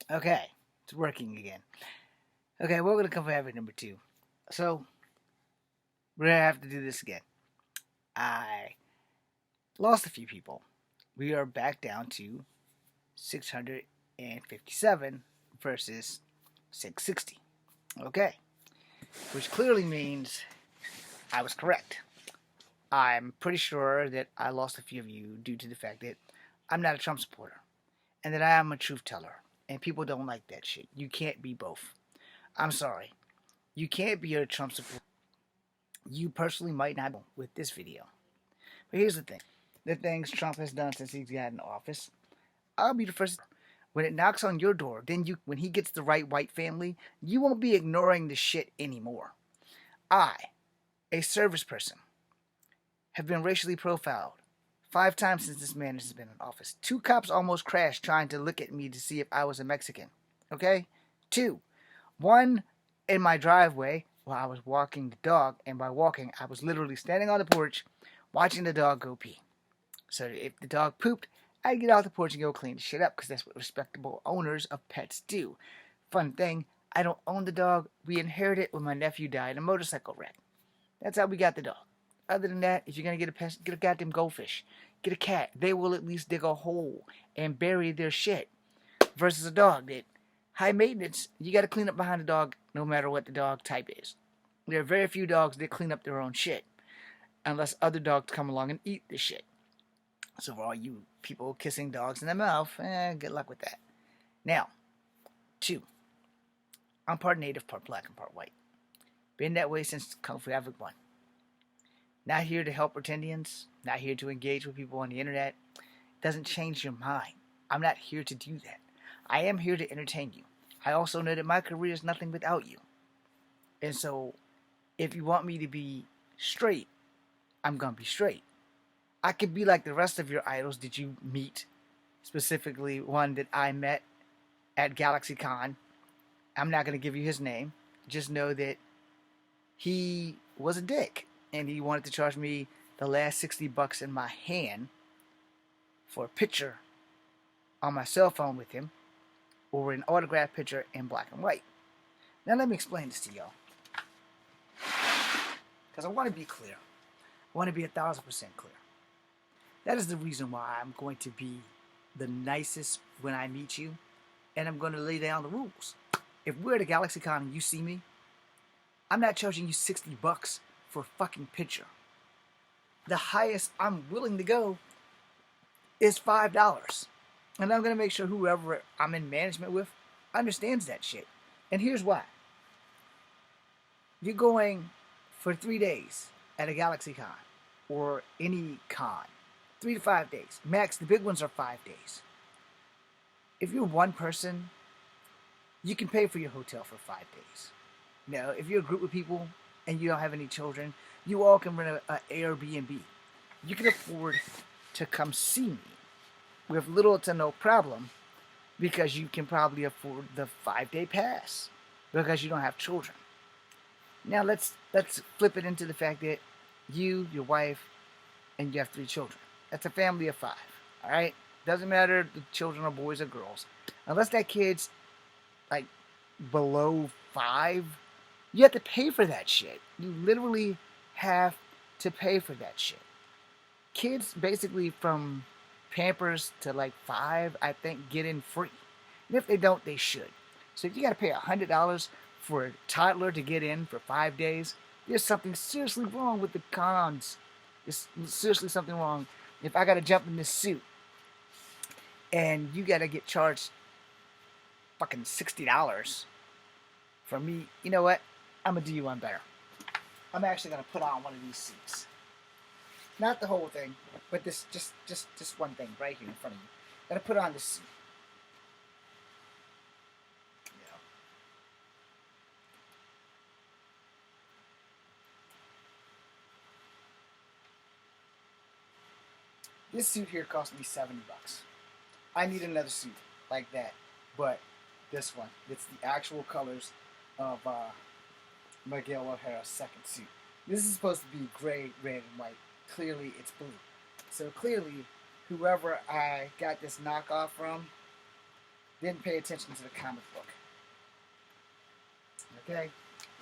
Okay, it's working again. Okay, we're gonna come for habit number two. So we're gonna have to do this again. I lost a few people. We are back down to 657 versus 660. Okay, which clearly means I was correct. I'm pretty sure that I lost a few of you due to the fact that I'm not a Trump supporter and that I am a truth teller. And people don't like that shit. You can't be both. I'm sorry. You can't be a Trump supporter. You personally might not with this video. But here's the thing. The things Trump has done since he's got in office, I'll be the first. When it knocks on your door, then when he gets the right white family, you won't be ignoring the shit anymore. I, a service person, have been racially profiled 5 times since this man has been in office. 2 cops almost crashed trying to look at me to see if I was a Mexican. Okay? 2. One in my driveway while I was walking the dog, and by walking, I was literally standing on the porch watching the dog go pee. So if the dog pooped, I'd get off the porch and go clean the shit up because that's what respectable owners of pets do. Fun thing, I don't own the dog. We inherited it when my nephew died in a motorcycle wreck. That's how we got the dog. Other than that, if you're gonna get a pet, get a goddamn goldfish. Get a cat. They will at least dig a hole and bury their shit. Versus a dog that high maintenance, you gotta clean up behind the dog no matter what the dog type is. There are very few dogs that clean up their own shit. Unless other dogs come along and eat the shit. So for all you people kissing dogs in the mouth, good luck with that. Now, 2. I'm part native, part black, and part white. Been that way since Kung Fu Havoc 1. Not here to help pretendians, not here to engage with people on the internet. Doesn't change your mind. I'm not here to do that. I am here to entertain you. I also know that my career is nothing without you. And so, if you want me to be straight, I'm gonna be straight. I could be like the rest of your idols that you meet, specifically one that I met at GalaxyCon. I'm not gonna give you his name. Just know that he was a dick and he wanted to charge me the last $60 in my hand for a picture on my cell phone with him or an autographed picture in black and white. Now let me explain this to y'all. Because I want to be clear. I want to be 1,000% clear. That is the reason why I'm going to be the nicest when I meet you, and I'm going to lay down the rules. If we're at a GalaxyCon and you see me, I'm not charging you $60 for a fucking picture. The highest I'm willing to go is $5. And I'm going to make sure whoever I'm in management with understands that shit. And here's why. You're going for 3 days at a GalaxyCon or any con. 3 to 5 days. Max, the big ones are 5 days. If you're one person, you can pay for your hotel for 5 days. Now, if you're a group of people and you don't have any children, you all can rent an Airbnb. You can afford to come see me with little to no problem because you can probably afford the 5-day pass because you don't have children. Now let's flip it into the fact that you, your wife, and you have 3 children. That's a family of 5. All right? Doesn't matter if the children are boys or girls. Unless that kid's like below 5, you have to pay for that shit. You literally have to pay for that shit. Kids basically from Pampers to like 5, I think, get in free. And if they don't, they should. So if you got to pay $100 for a toddler to get in for 5 days, there's something seriously wrong with the cons. There's seriously something wrong. If I got to jump in this suit and you got to get charged fucking $60 for me, you know what? I'm going to do you one better. I'm actually going to put on one of these suits. Not the whole thing, but this just one thing right here in front of you. Gotta put on this suit. Yeah. This suit here cost me $70. I need another suit like that, but this one. It's the actual colors of Miguel O'Hara's second suit. This is supposed to be gray, red, and white. Clearly, it's blue. So clearly, whoever I got this knockoff from didn't pay attention to the comic book. Okay?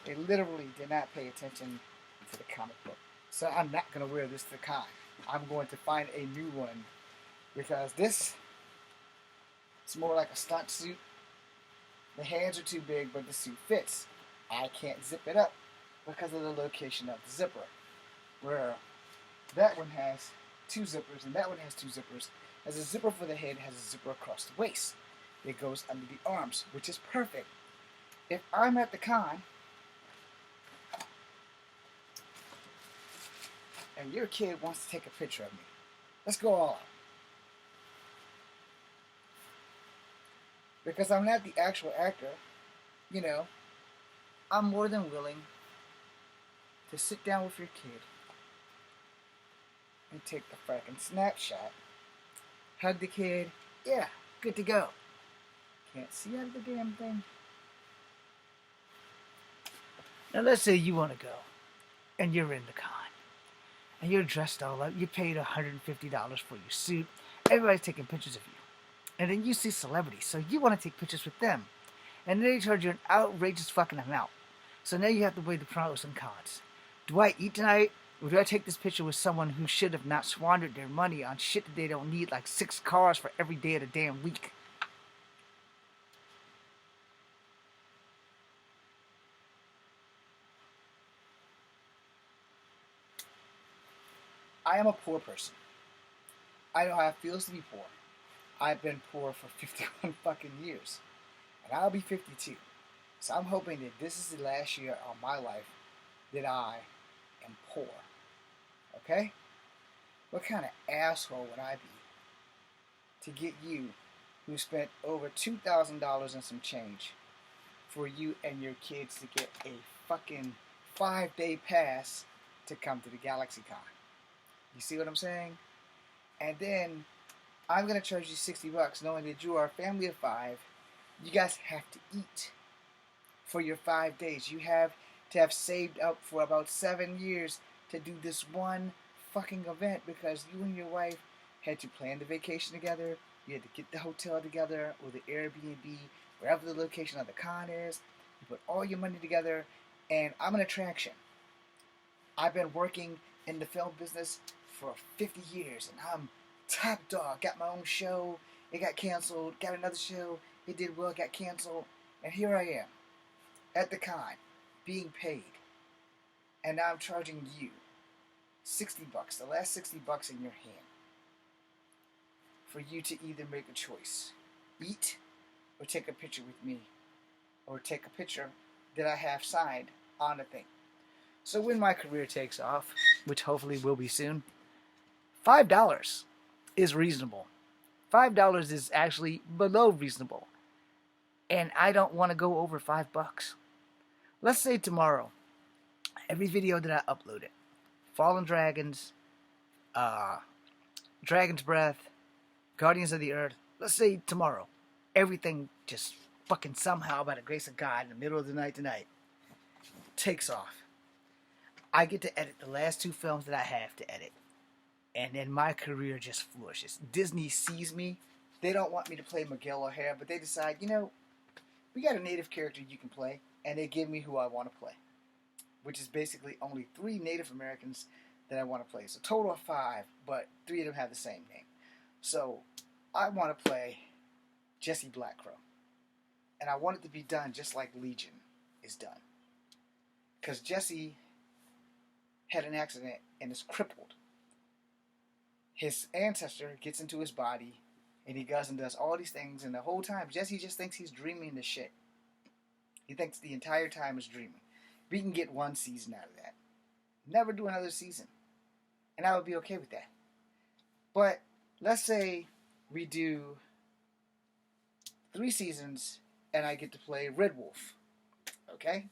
They literally did not pay attention to the comic book. So I'm not going to wear this to the con. I'm going to find a new one because this is more like a stunt suit. The hands are too big, but the suit fits. I can't zip it up because of the location of the zipper. Where that one has two zippers and that one has two zippers. Has a zipper for the head, has a zipper across the waist. It goes under the arms, which is perfect. If I'm at the con and your kid wants to take a picture of me, let's go all out. Because I'm not the actual actor, you know, I'm more than willing to sit down with your kid and take the frickin' snapshot. Hug the kid, yeah, good to go. Can't see out of the damn thing. Now let's say you want to go, and you're in the con, and you're dressed all up, you paid $150 for your suit, everybody's taking pictures of you. And then you see celebrities, so you want to take pictures with them. And then they charge you an outrageous fucking amount. So now you have to weigh the pros and cons. Do I eat tonight, or do I take this picture with someone who should have not squandered their money on shit that they don't need, like 6 cars for every day of the damn week? I am a poor person. I know how it feels to be poor. I've been poor for 51 fucking years. And I'll be 52. So I'm hoping that this is the last year of my life that I am poor. Okay? What kind of asshole would I be to get you, who spent over $2,000 and some change, for you and your kids to get a fucking 5-day pass to come to the GalaxyCon? You see what I'm saying? And then I'm going to charge you $60 knowing that you are a family of 5. You guys have to eat for your 5 days. You have to have saved up for about 7 years to do this one fucking event because you and your wife had to plan the vacation together. You had to get the hotel together or the Airbnb, wherever the location of the con is. You put all your money together, and I'm an attraction. I've been working in the film business for 50 years, and I'm top dog. Got my own show. It got canceled. Got another show. It did well. Got canceled. And here I am at the con, being paid. And now I'm charging you $60, the last $60 in your hand, for you to either make a choice. Eat, or take a picture with me, or take a picture that I have signed on the thing. So when my career takes off, which hopefully will be soon, $5 is reasonable. $5 is actually below reasonable. And I don't want to go over $5. Let's say tomorrow, every video that I uploaded, Fallen Dragons, Dragon's Breath, Guardians of the Earth, let's say tomorrow, everything just fucking somehow, by the grace of God, in the middle of the night tonight, takes off. I get to edit the last 2 films that I have to edit. And then my career just flourishes. Disney sees me. They don't want me to play Miguel O'Hara, but they decide, you know, we got a native character you can play, and they give me who I want to play, which is basically only 3 Native Americans that I want to play. So total of 5, but 3 of them have the same name. So I want to play Jesse Blackcrow, and I want it to be done just like Legion is done, because Jesse had an accident and is crippled. His ancestor gets into his body, and he goes and does all these things, and the whole time, Jesse just thinks he's dreaming this shit. He thinks the entire time is dreaming. We can get 1 season out of that. Never do another season. And I would be okay with that. But let's say we do 3 seasons, and I get to play Red Wolf. Okay?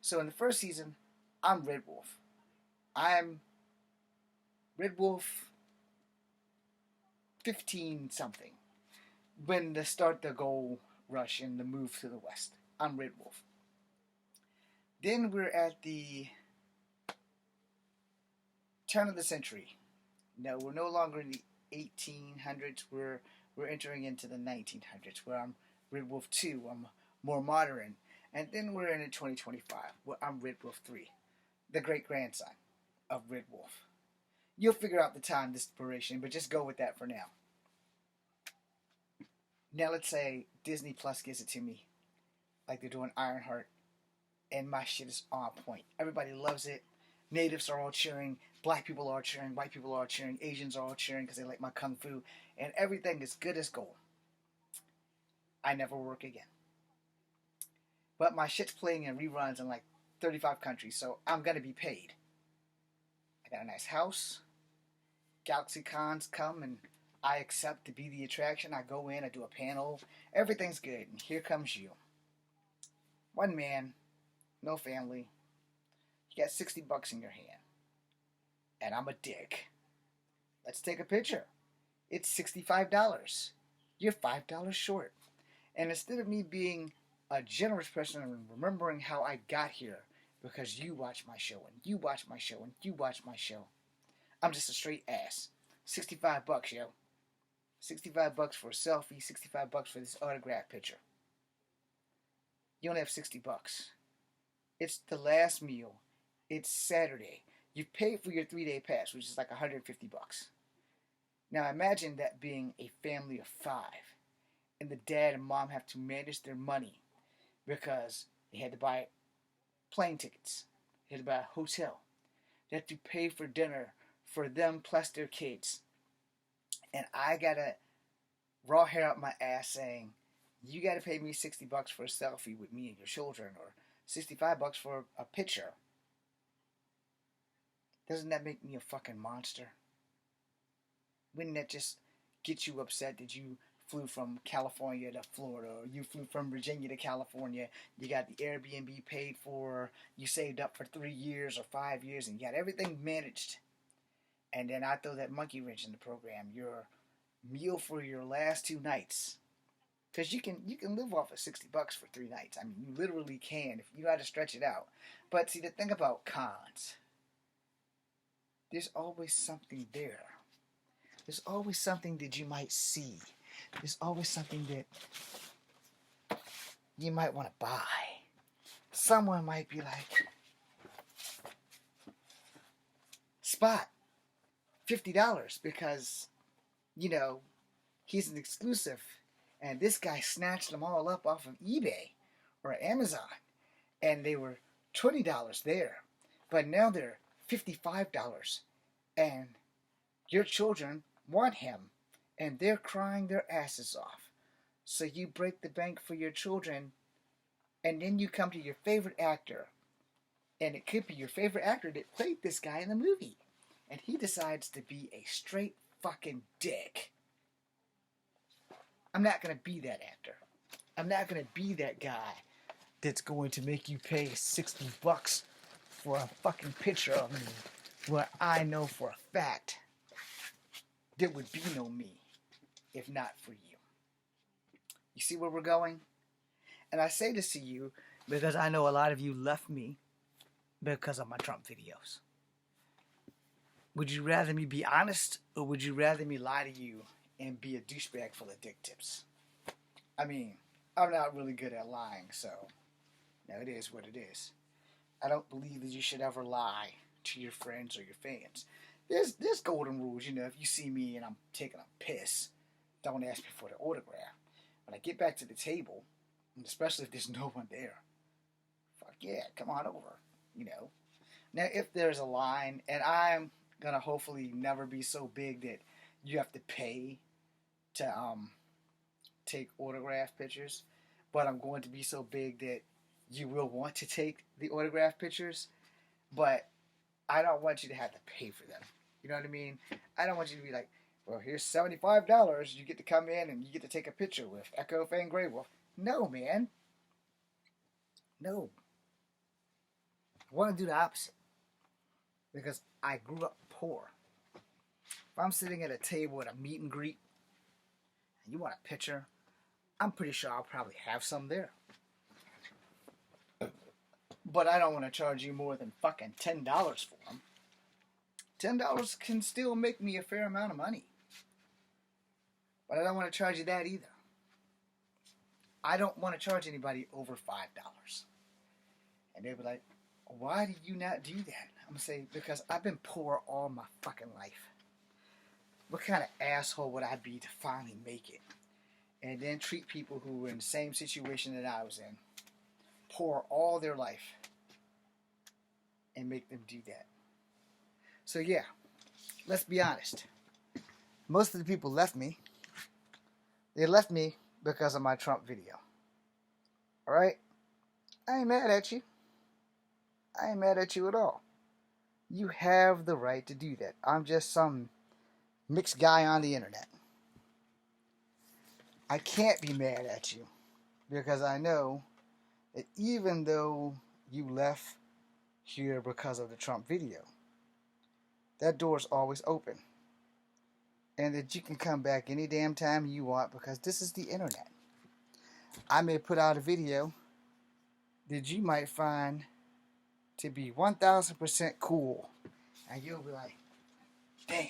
So in the first season, I'm Red Wolf. I'm Red Wolf 15 something when they start the gold rush and the move to the west. I'm Red Wolf. Then we're at the turn of the century. No, we're no longer in the 1800s. We're entering into the 1900s, where I'm Red Wolf 2, I'm more modern. And then we're in 2025, where I'm Red Wolf 3, the great grandson of Red Wolf. You'll figure out the time inspiration, but just go with that for now. Now let's say Disney Plus gives it to me, like they're doing Ironheart, and my shit is on point. Everybody loves it. Natives are all cheering. Black people are cheering. White people are cheering. Asians are all cheering because they like my kung fu. And everything is good as gold. I never work again. But my shit's playing in reruns in like 35 countries, so I'm going to be paid. I got a nice house. Galaxy Cons come and I accept to be the attraction. I go in, I do a panel. Everything's good. And here comes you. One man, no family. You got $60 in your hand. And I'm a dick. Let's take a picture. It's $65. You're $5 short. And instead of me being a generous person and remembering how I got here because you watch my show and you watch my show and you watch my show, I'm just a straight ass. $65, yo. $65 for a selfie, $65 for this autograph picture. You only have $60. It's the last meal. It's Saturday. You've paid for your 3-day pass, which is like $150. Now imagine that being a family of 5, and the dad and mom have to manage their money because they had to buy plane tickets, they had to buy a hotel, they had to pay for dinner for them plus their kids. And I gotta raw hair up my ass saying, you gotta pay me $60 for a selfie with me and your children, or $65 for a picture. Doesn't that make me a fucking monster? Wouldn't that just get you upset that you flew from California to Florida, or you flew from Virginia to California, you got the Airbnb paid for, you saved up for 3 years or 5 years, and you got everything managed. And then I throw that monkey wrench in the program, your meal for your last 2 nights. Because you can live off of $60 for 3 nights. I mean, you literally can if you got to stretch it out. But see, the thing about cons, there's always something there. There's always something that you might see. There's always something that you might want to buy. Someone might be like, Spot, $50 because, he's an exclusive. And this guy snatched them all up off of eBay or Amazon. And they were $20 there. But now they're $55. And your children want him. And they're crying their asses off. So you break the bank for your children. And then you come to your favorite actor. And it could be your favorite actor that played this guy in the movie. And he decides to be a straight fucking dick. I'm not going to be that actor. I'm not going to be that guy that's going to make you pay $60 for a fucking picture of me where I know for a fact there would be no me if not for you. You see where we're going? And I say this to you because I know a lot of you left me because of my Trump videos. Would you rather me be honest, or would you rather me lie to you and be a douchebag full of dick tips? I mean, I'm not really good at lying, so it is what it is. I don't believe that you should ever lie to your friends or your fans. There's golden rules, if you see me and I'm taking a piss, don't ask me for the autograph. When I get back to the table, and especially if there's no one there, fuck yeah, come on over, Now, if there's a line, and I'm gonna hopefully never be so big that you have to pay to take autograph pictures, but I'm going to be so big that you will want to take the autograph pictures, but I don't want you to have to pay for them. You know what I mean? I don't want you to be like, well, here's $75, you get to come in and you get to take a picture with Echo Fang Grey Wolf. No, man. No. I want to do the opposite. Because I grew up poor. If I'm sitting at a table at a meet and greet, and you want a picture, I'm pretty sure I'll probably have some there. But I don't want to charge you more than fucking $10 for them. $10 can still make me a fair amount of money. But I don't want to charge you that either. I don't want to charge anybody over $5. And they'll be like, why do you not do that? I'm going to say, because I've been poor all my fucking life. What kind of asshole would I be to finally make it? And then treat people who were in the same situation that I was in, poor all their life, and make them do that. So yeah, let's be honest. Most of the people left me. They left me because of my Trump video. Alright? I ain't mad at you. I ain't mad at you at all. You have the right to do that. I'm just some mixed guy on the internet. I can't be mad at you because I know that even though you left here because of the Trump video, that door's always open. And that you can come back any damn time you want because this is the internet. I may put out a video that you might find to be 1000% cool. And you'll be like, damn,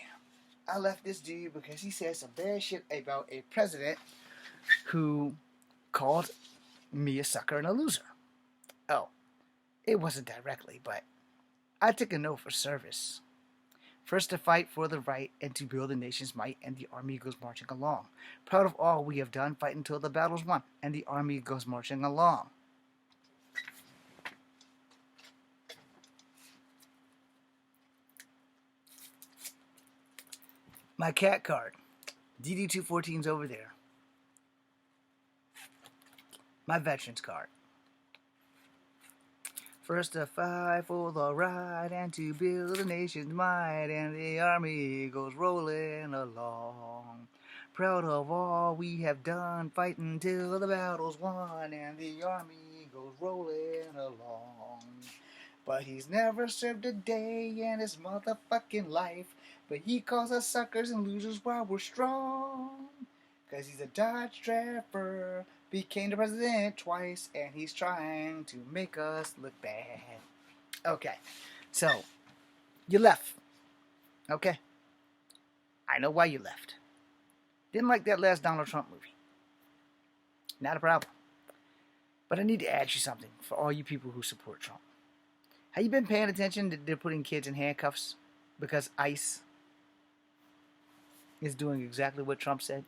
I left this dude because he said some bad shit about a president who called me a sucker and a loser. Oh, it wasn't directly, but I took a note for service. First to fight for the right and to build the nation's might, and the army goes marching along. Proud of all we have done, fight until the battle's won, and the army goes marching along. My cat card. DD214's over there. My veterans card. First to fight for the right and to build the nation's might, and the army goes rolling along. Proud of all we have done, fighting till the battle's won, and the army goes rolling along. But he's never served a day in his motherfucking life, but he calls us suckers and losers while we're strong. 'Cause he's a Dodge driver, became the president twice, and he's trying to make us look bad. Okay, so, you left. Okay? I know why you left. Didn't like that last Donald Trump movie. Not a problem. But I need to ask you something for all you people who support Trump. Have you been paying attention that they're putting kids in handcuffs because ICE is doing exactly what Trump said?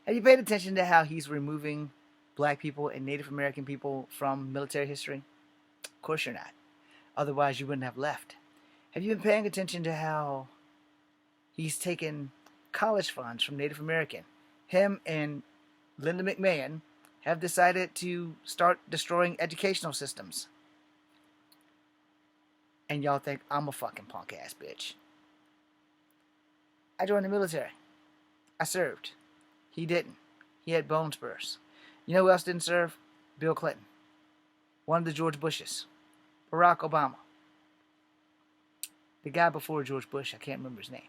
Have you paid attention to how he's removing black people and Native American people from military history? Of course you're not. Otherwise you wouldn't have left. Have you been paying attention to how he's taken college funds from Native American? Him and Linda McMahon have decided to start destroying educational systems. And y'all think I'm a fucking punk ass bitch. I joined the military. I served. He didn't. He had bone spurs. You know who else didn't serve? Bill Clinton. One of the George Bushes. Barack Obama. The guy before George Bush, I can't remember his name.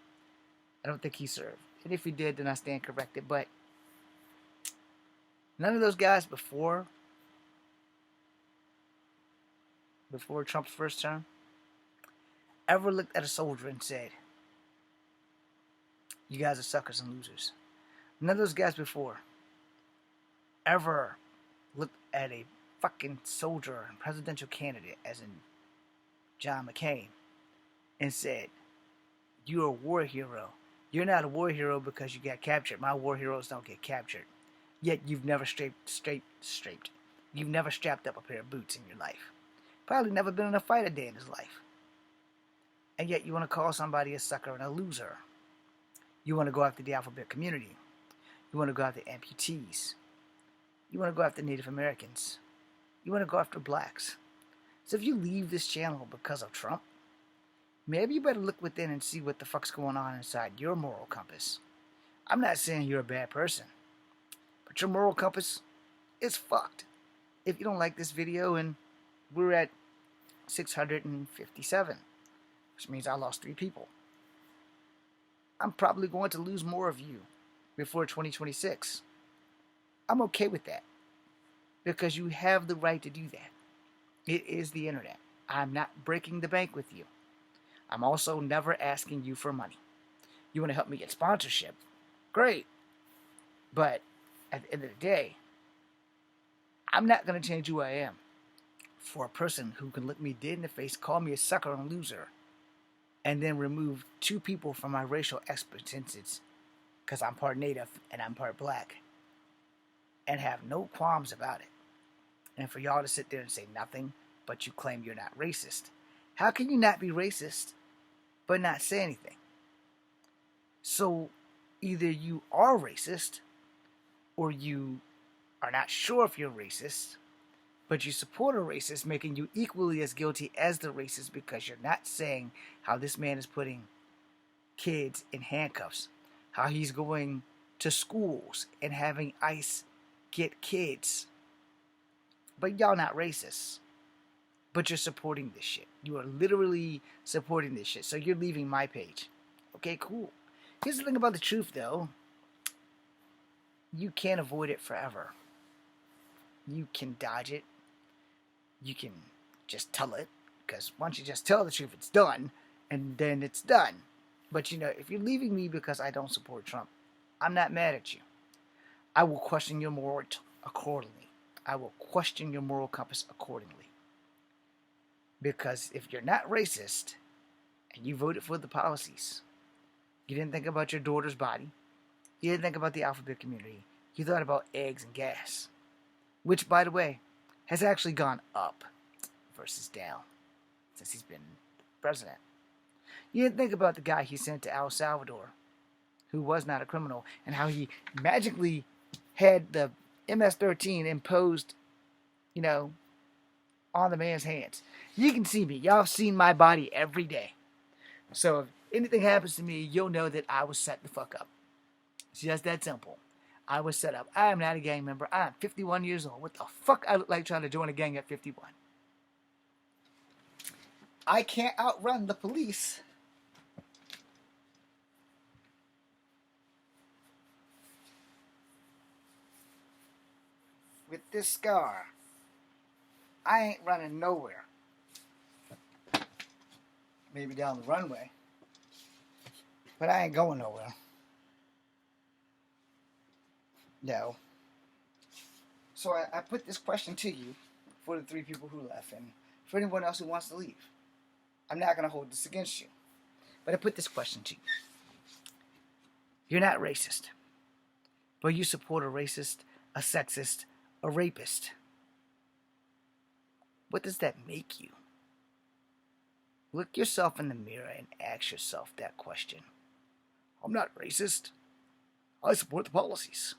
I don't think he served. And if he did, then I stand corrected. But none of those guys before Trump's first term ever looked at a soldier and said, you guys are suckers and losers. None of those guys before ever looked at a fucking soldier and presidential candidate, as in John McCain, and said, you're a war hero. You're not a war hero because you got captured. My war heroes don't get captured. Yet you've never You've never strapped up a pair of boots in your life. Probably never been in a fight a day in his life. And yet you want to call somebody a sucker and a loser. You want to go after the alphabet community. You want to go after amputees. You want to go after Native Americans. You want to go after blacks. So if you leave this channel because of Trump, maybe you better look within and see what the fuck's going on inside your moral compass. I'm not saying you're a bad person, but your moral compass is fucked. If you don't like this video, and we're at 657, which means I lost 3 people. I'm probably going to lose more of you before 2026. I'm okay with that because you have the right to do that. It is the internet. I'm not breaking the bank with you. I'm also never asking you for money. You want to help me get sponsorship? Great. But at the end of the day, I'm not going to change who I am for a person who can look me dead in the face, call me a sucker and loser, and then remove two people from my racial expertise because I'm part native and I'm part black and have no qualms about it. And for y'all to sit there and say nothing, but you claim you're not racist. How can you not be racist but not say anything? So either you are racist or you are not sure if you're racist, but you support a racist, making you equally as guilty as the racist because you're not saying how this man is putting kids in handcuffs, how he's going to schools and having ICE get kids. But y'all not racist. But you're supporting this shit. You are literally supporting this shit. So you're leaving my page. Okay, cool. Here's the thing about the truth, though. You can't avoid it forever. You can dodge it. You can just tell it. Because once you just tell the truth, it's done. And then it's done. But, if you're leaving me because I don't support Trump, I'm not mad at you. I will question your moral accordingly. I will question your moral compass accordingly. Because if you're not racist and you voted for the policies, you didn't think about your daughter's body, you didn't think about the alphabet community, you thought about eggs and gas, which, by the way, has actually gone up versus down since he's been president. You didn't think about the guy he sent to El Salvador, who was not a criminal, and how he magically had the MS-13 imposed, on the man's hands. You can see me. Y'all have seen my body every day. So if anything happens to me, you'll know that I was set the fuck up. It's just that simple. I was set up. I am not a gang member. I am 51 years old. What the fuck I look like trying to join a gang at 51? I can't outrun the police. With this scar, I ain't running nowhere. Maybe down the runway. But I ain't going nowhere. No. So I put this question to you for the 3 people who left and for anyone else who wants to leave. I'm not going to hold this against you. But I put this question to you. You're not racist. But you support a racist, a sexist, a rapist. What does that make you? Look yourself in the mirror and ask yourself that question. I'm not racist. I support the policies.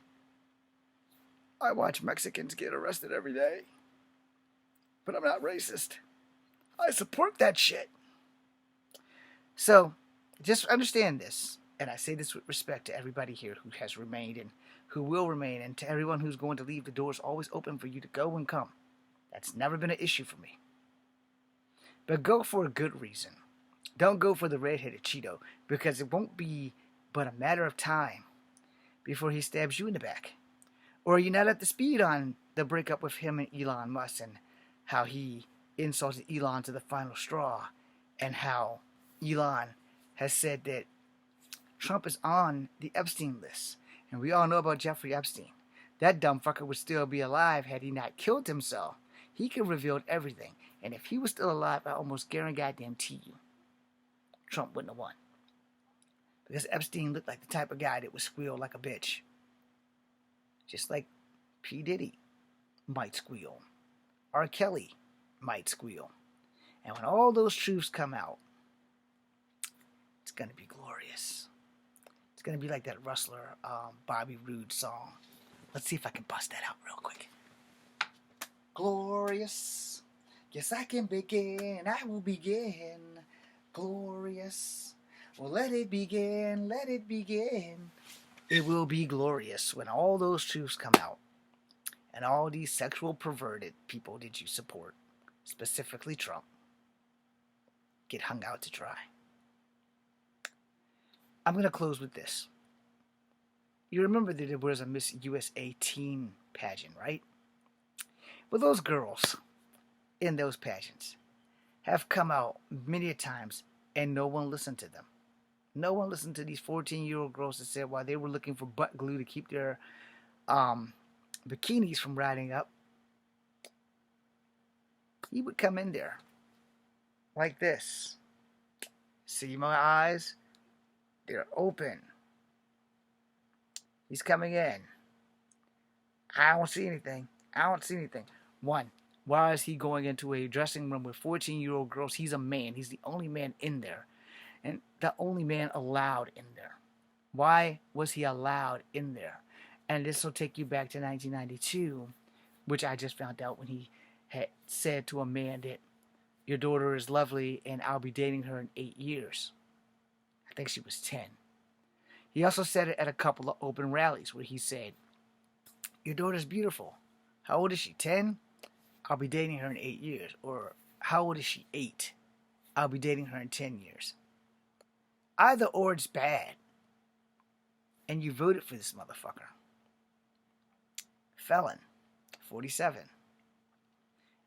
I watch Mexicans get arrested every day. But I'm not racist. I support that shit. So, just understand this. And I say this with respect to everybody here who has remained and who will remain. And to everyone who's going to leave, the door is always open for you to go and come. That's never been an issue for me. But go for a good reason. Don't go for the red-headed Cheeto, because it won't be but a matter of time before he stabs you in the back. Or you're not at the speed on the breakup with him and Elon Musk and how he insulted Elon to the final straw and how Elon has said that Trump is on the Epstein list. And we all know about Jeffrey Epstein. That dumb fucker would still be alive had he not killed himself. He could have revealed everything. And if he was still alive, I almost guarantee you, Trump wouldn't have won. Because Epstein looked like the type of guy that would squeal like a bitch. Just like P. Diddy might squeal. R. Kelly might squeal. And when all those truths come out, it's going to be glorious. It's going to be like that Rustler Bobby Roode song. Let's see if I can bust that out real quick. Glorious. Yes, I can begin. I will begin. Glorious. Well, let it begin. Let it begin. It will be glorious when all those truths come out. And all these sexual perverted people that you support, specifically Trump, get hung out to dry. I'm going to close with this. You remember that there was a Miss USA teen pageant, right? Well, those girls in those pageants have come out many a times and no one listened to them. No one listened to these 14-year-old girls that said while they were looking for butt glue to keep their bikinis from riding up, he would come in there like this. See my eyes? They're open. He's coming in. I don't see anything. I don't see anything. One, why is he going into a dressing room with 14-year-old girls? He's a man. He's the only man in there. And the only man allowed in there. Why was he allowed in there? And this will take you back to 1992, which I just found out when he had said to a man that your daughter is lovely and I'll be dating her in 8 years. I think she was 10. He also said it at a couple of open rallies where he said, your daughter's beautiful. How old is she? 10? I'll be dating her in 8 years. Or how old is she? 8. I'll be dating her in 10 years. Either or it's bad. And you voted for this motherfucker. Felon, 47.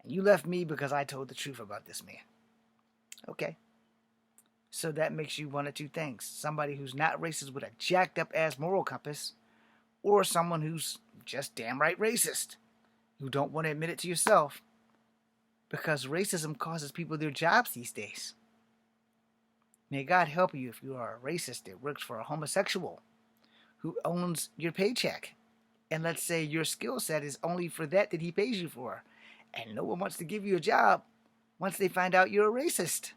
And you left me because I told the truth about this man. Okay. So that makes you one of two things. Somebody who's not racist with a jacked up ass moral compass, or someone who's just damn right racist. You don't want to admit it to yourself because racism causes people their jobs these days. May God help you if you are a racist that works for a homosexual who owns your paycheck. And let's say your skill set is only for that he pays you for. And no one wants to give you a job once they find out you're a racist.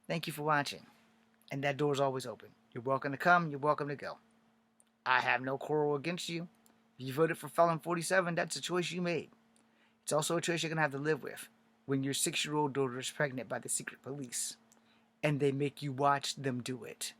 Thank you for watching. And that door's always open. You're welcome to come. You're welcome to go. I have no quarrel against you. If you voted for Felon 47, that's a choice you made. It's also a choice you're going to have to live with when your 6-year-old daughter is pregnant by the secret police and they make you watch them do it.